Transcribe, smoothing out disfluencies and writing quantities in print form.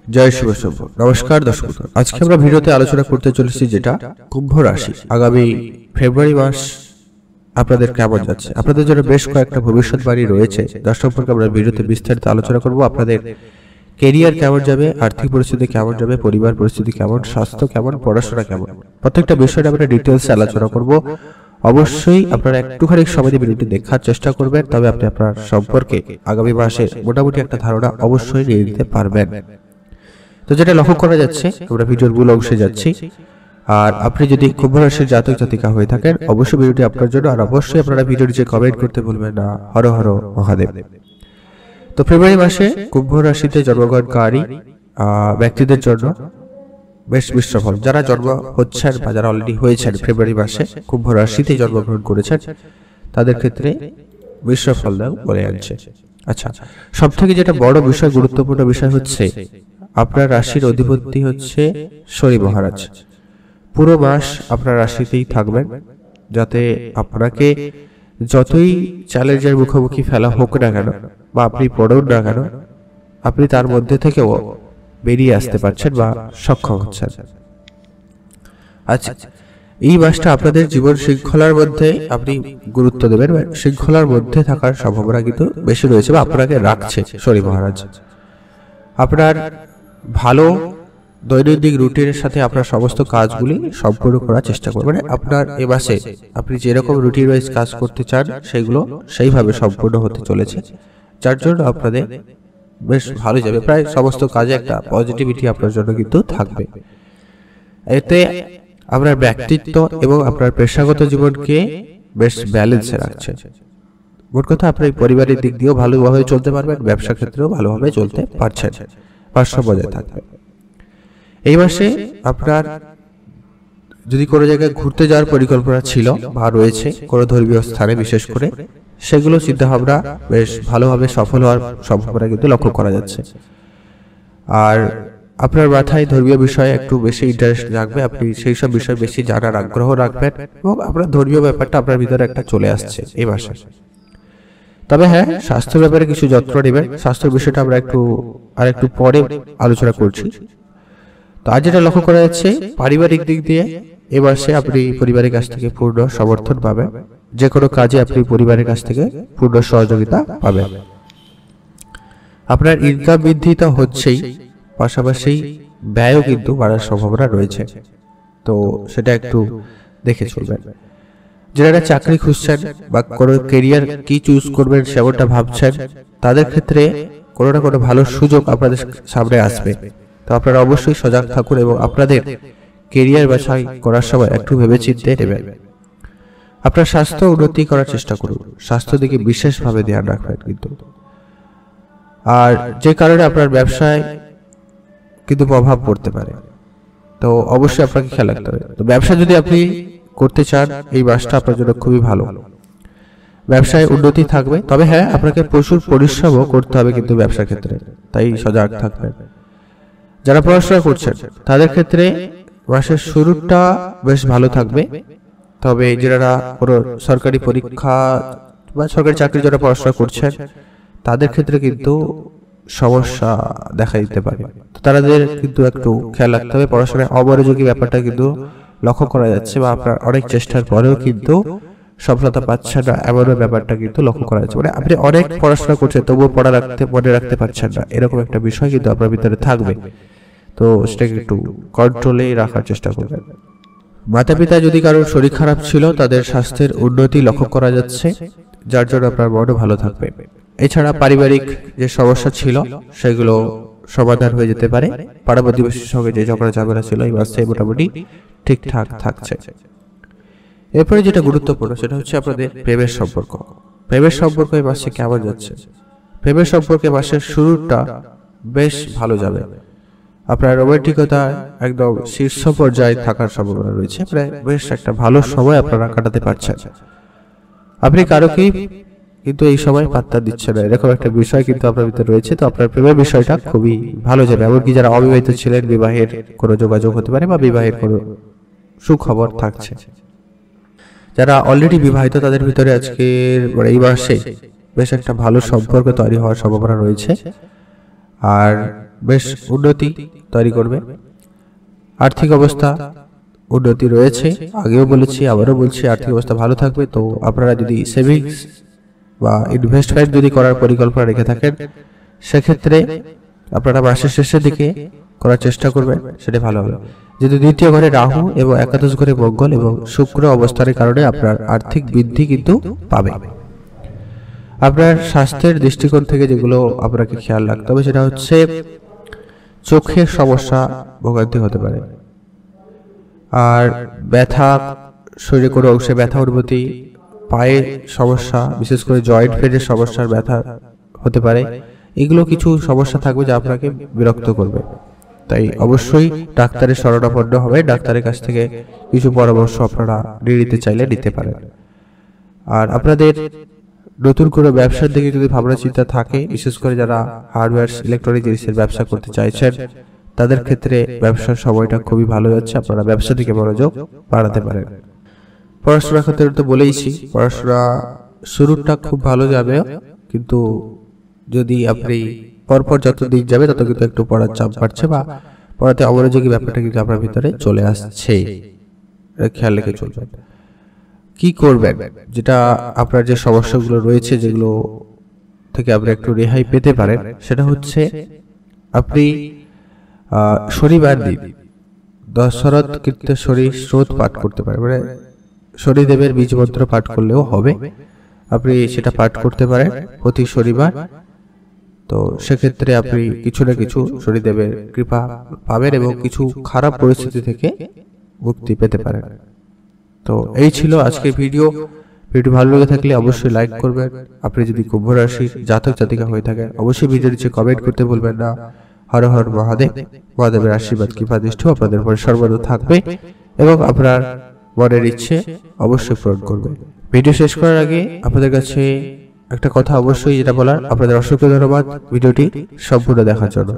জয় শিব শুভ। নমস্কার দর্শক, আজকে আমরা ভিডিওতে আলোচনা করতে চলেছি যেটা কুম্ভ রাশি আগামী ফেব্রুয়ারি মাস আপনাদের কেমন যাচ্ছে। আপনাদের জন্য বেশ কয়েকটা ভবিষ্যৎবাণী রয়েছে, যার সম্পর্কে আমরা ভিডিওতে বিস্তারিত আলোচনা করব। আপনাদের কেরিয়ার কেমন যাবে, আর্থিক পরিস্থিতি কেমন যাবে, পরিবার পরিস্থিতি কেমন, স্বাস্থ্য কেমন, পড়াশোনা কেমন, প্রত্যেকটা বিষয়ে আমরা ডিটেলসে আলোচনা করব। অবশ্যই আপনারা একটুখানি সময় দিয়ে ভিডিওটি দেখার চেষ্টা করবেন, তবে আপনি আপনার সম্পর্কে আগামী মাসে মোটামুটি একটা ধারণা অবশ্যই নিয়ে নিতে পারবেন। তো যেটা লক্ষ্য করা যাচ্ছে, আমরা ভিডিওর মূল অংশে যাচ্ছি। আর আপনি যদি কুম্ভ রাশির জাতক জাতিকা হয়ে থাকেন, অবশ্যই ভিডিওটি আপনার জন্য। আর অবশ্যই আপনারা ভিডিওর নিচে কমেন্ট করতে ভুলবেন না, হর হর মহাদেব। তো ফেব্রুয়ারি মাসে কুম্ভ রাশিতে জন্মগ্রহণকারী ব্যক্তিদের জন্য বেশ মিশ্র ফল। যারা জন্ম হচ্ছেন বা যারা অলরেডি হয়েছেন ফেব্রুয়ারি মাসে কুম্ভ রাশিতে জন্মগ্রহণ করেছেন, তাদের ক্ষেত্রে মিশ্র ফল বলে আনছে। আচ্ছা, সব থেকে যেটা বড় বিষয়, গুরুত্বপূর্ণ বিষয় হচ্ছে আপনার রাশির অধিপতি হচ্ছে শনি মহারাজ। পুরো মাস আপনার রাশিতেই থাকবেন, যাতে আপনাকে যতই চ্যালেঞ্জের মুখোমুখি ফেলা হোক না কেন বা আপনি পড়ুন না কেন, আপনি তার মধ্যে থেকেও বেরিয়ে আসতে পারছেন বা সক্ষম হচ্ছেন। আচ্ছা, এই মাসটা আপনাদের জীবন শৃঙ্খলার মধ্যে আপনি গুরুত্ব দেবেন, শৃঙ্খলার মধ্যে থাকার সম্ভাবনা কিন্তু বেশি রয়েছে বা আপনাকে রাখছে শনি মহারাজ। আপনার ভালো দৈনন্দিন রুটিনের সাথে আপনার সমস্ত কাজগুলি সম্পূর্ণ করার চেষ্টা করবেন। আপনার এ মাসে আপনি যেরকম রুটিন ওয়াইজ কাজ করতে চান সেগুলো সেইভাবে সম্পূর্ণ হতে চলেছে, যার জন্য আপনাদের বেশ ভালো যাবে। প্রায় সমস্ত কাজে একটা পজিটিভিটি আপনার জন্য কিন্তু থাকবে। এতে আপনার ব্যক্তিত্ব এবং আপনার পেশাগত জীবনকে বেশ ব্যালেন্সে রাখছে। মোট কথা, আপনার পরিবারের দিক দিয়েও ভালোভাবে চলতে পারবেন, ব্যবসা ক্ষেত্রেও ভালোভাবে চলতে পারছেন, ভারসাম্য বজায় থাকবে। এই মাসে আপনার যদি কোনো জায়গায় ঘুরতে যাওয়ার পরিকল্পনা ছিল বা রয়েছে কোনো ধর্মীয় স্থানে বিশেষ করে, সেগুলো চিন্তা ভাবনা বেশ ভালোভাবে সফল হওয়ার সম্ভাবনা কিন্তু লক্ষ্য করা যাচ্ছে। আর আপনার মাথায় ধর্মীয় বিষয়ে একটু বেশি ইন্টারেস্ট রাখবে, আপনি সেই সব বিষয়ে বেশি জানার আগ্রহ রাখবেন এবং আপনার ধর্মীয় ব্যাপারটা আপনার ভিতরে একটা চলে আসছে এই মাসে। তবে হ্যাঁ, স্বাস্থ্য ব্যাপারে কিছু যত্ন নেবেন। স্বাস্থ্যের বিষয়টা আমরা একটু পরে আলোচনা করছি। তো আজ যেটা লক্ষ্য করা যাচ্ছে, পারিবারিক দিক দিয়ে এ মাসে আপনি পরিবারের কাছ থেকে পূর্ণ সমর্থন পাবেন, যে কোনো কাজে আপনি পরিবারের কাছ থেকে পূর্ণ সহযোগিতা পাবেন। আপনার ইনকাম বৃদ্ধি তো হচ্ছেই, পাশাপাশি ব্যয়ও কিন্তু বাড়ার সম্ভাবনা রয়েছে, তো সেটা একটু দেখে চলবেন। যারা চাকরি খুঁজছেন বা কোনো কেরিয়ার কি চুজ করবেন সেমনটা ভাবছেন, তাদের ক্ষেত্রে কোনো না কোনো ভালো সুযোগ আপনাদের সামনে আসবে। তো আপনারা অবশ্যই সজাগ থাকুন এবং আপনাদের কেরিয়ার বাছাই করার সময় একটু ভেবেচিন্তে নেবেন। আপনার স্বাস্থ্য উন্নতি করার চেষ্টা করুন, স্বাস্থ্য দিকে বিশেষভাবে ধ্যান রাখবেন কিন্তু। আর যে কারণে আপনার ব্যবসায় কিন্তু প্রভাব পড়তে পারে, তো অবশ্যই আপনাকে খেয়াল রাখতে হবে। তো ব্যবসা যদি আপনি করতে চান, এই মাসটা আপনার জন্য খুবই ভালো, ব্যবসায় উন্নতি থাকবে। তবে হ্যাঁ, আপনাকে প্রচুর পরিশ্রমও করতে হবে কিন্তু ব্যবসার ক্ষেত্রে, তাই সজাগ থাকবেন। যারা পড়াশোনা করছেন তাদের ক্ষেত্রে মাসের শুরুটা বেশ ভালো থাকবে, তবে যারা কোনো সরকারি পরীক্ষা বা সরকারি চাকরির জন্য পড়াশোনা করছেন তাদের ক্ষেত্রে কিন্তু সমস্যা দেখা দিতে পারে। তো তাদের কিন্তু একটু খেয়াল রাখতে হবে। পড়াশোনায় অমনোযোগী ব্যাপারটা কিন্তু লক্ষ্য করা যাচ্ছে, বা আপনার অনেক চেষ্টার পরেও কিন্তু সফলতা পাচ্ছেন না, এমন ব্যাপারটা কিন্তু লক্ষ্য করা যাচ্ছে। মানে আপনি অনেক পড়াশোনা করছেন তবুও মনে রাখতে পারছেন না, এরকম একটা বিষয় কিন্তু আপনার ভিতরে থাকবে। তো সেটাকে একটু কন্ট্রোলে রাখার চেষ্টা করবেন। মাতা পিতা যদি কারোর শরীর খারাপ ছিল, তাদের স্বাস্থ্যের উন্নতি লক্ষ্য করা যাচ্ছে, যার জন্য আপনার মনও ভালো থাকবে। এছাড়া পারিবারিক যে সমস্যা ছিল সেগুলো সমাধান হয়ে যেতে পারে। পাড়া প্রতিবেশীর সঙ্গে যে ঝগড়া ঝামেলা ছিল এই মাসে মোটামুটি ঠিকঠাক থাকছে। এরপরে যেটা গুরুত্বপূর্ণ সেটা হচ্ছে আপনাদের প্রেমের সম্পর্ক। প্রেমের সম্পর্ক এই মাসে কেমন যাচ্ছে? প্রেমের সম্পর্কে মাসের শুরুটা বেশ ভালো যাবে। আপনার রোমান্টিকতা একদম শীর্ষ পর্যায়ে থাকার সম্ভাবনা রয়েছে, প্রায় বেশ একটা ভালো সময় আপনারা কাটাতে পারছেন। আপনি কারোকেই কিন্তু এই সময় পাত্তা দিচ্ছে না, এরকম একটা বিষয় কিন্তু আপনার ভিতরে রয়েছে। তো আপনার প্রেমের বিষয়টা খুবই ভালো যাবে। এমনকি যারা অবিবাহিত ছিলেন, বিবাহের কোনো যোগাযোগ হতে পারে বা বিবাহের কোনো সুখবর থাকছে। যারা অলরেডি বিবাহিত তাদের ভিতরে আজকের এই মাসে বেশ একটা ভালো সম্পর্ক তৈরি হওয়ার সম্ভাবনা রয়েছে। আর বেশ উন্নতি তৈরি করবে। আর্থিক অবস্থা উন্নতি রয়েছে, আগেও বলেছি আবারও বলছি, আর্থিক অবস্থা ভালো থাকবে। তো আপনারা যদি সেভিংস বা ইনভেস্টমেন্ট যদি করার পরিকল্পনা রেখে থাকেন, সেক্ষেত্রে আপনারা মাসের শেষের দিকে করার চেষ্টা করবেন, সেটা ভালো হবে। যেহেতু দ্বিতীয় ঘরে রাহু এবং একাদশ ঘরে মঙ্গল এবং শুক্র অবস্থানের কারণে আপনার আর্থিক বৃদ্ধি কিন্তু পাবে। আপনার স্বাস্থ্যের দৃষ্টিকোণ থেকে যেগুলো আপনাকে খেয়াল রাখতে হবে সেটা হচ্ছে চোখের সমস্যা ভোগান্তি হতে পারে, আর ব্যথা, শরীরে কোনো অংশে ব্যথা অনুভূতি, পায়ে সমস্যা, বিশেষ করে জয়েন্ট পেনের সমস্যার ব্যথা হতে পারে। এগুলো কিছু সমস্যা থাকবে যা আপনাকে বিরক্ত করবে, তাই অবশ্যই ডাক্তারের শরণাপন্ন হবে। ডাক্তারের কাছ থেকে কিছু পরামর্শ আপনারা নিতে চাইলে নিতে পারেন। আর আপনাদের নতুন কোনো ব্যবসার দিকে যদি ভাবনা চিন্তা থাকে, বিশেষ করে যারা হার্ডওয়্যার ইলেকট্রনিক জিনিসের ব্যবসা করতে চাইছেন, তাদের ক্ষেত্রে ব্যবসার সময়টা খুবই ভালো যাচ্ছে। আপনারা ব্যবসা দিকে মনোযোগ বাড়াতে পারেন। পড়াশোনার ক্ষেত্রে তো বলেইছি, পড়াশোনা শুরুটা খুব ভালো যাবে, কিন্তু যদি আপনি পরপর যত দিন যাবে তত কিন্তু একটু পড়ার চাপ বাড়ছে বা পড়াতে অমনোযোগী ব্যাপারটা কিন্তু আপনার ভিতরে চলে আসছে, খেয়াল রেখে চলবেন। কি করবেন, যেটা আপনার যে সমস্যাগুলো রয়েছে যেগুলো থেকে আপনি একটু রেহাই পেতে পারেন, সেটা হচ্ছে আপনি শনিবার দিন দশরথ কীর্তেশ্বরী স্রোত পাঠ করতে পারেন, মানে শনিদেবের বীজ মন্ত্র পাঠ করলেও হবে, আপনি সেটা পাঠ করতে পারেন প্রতি শনিবার। তো সেক্ষেত্রে আপনি কিছু না কিছু শনিদেবের কৃপা পাবেন এবং কিছু খারাপ পরিস্থিতি থেকে মুক্তি পেতে পারেন। তো এই ছিল আজকের ভিডিও ভালো লেগে থাকলে অবশ্যই লাইক করবেন। আপনি যদি কুম্ভ রাশির জাতক জাতিকা হয়ে থাকেন, অবশ্যই ভিডিও নিচে কমেন্ট করতে ভুলবেন না। হর হর মহাদেব। মহাদেবের আশীর্বাদ কৃপা দৃষ্টি আপনাদের উপর সর্বদা থাকবে এবং আপনার মনের ইচ্ছে অবশ্যই পূরণ করবে। ভিডিও শেষ করার আগে আপনাদের কাছে একটা কথা অবশ্যই যেটা বলার, আপনাদের অসংখ্য ধন্যবাদ ভিডিওটি সম্পূর্ণ দেখার জন্য।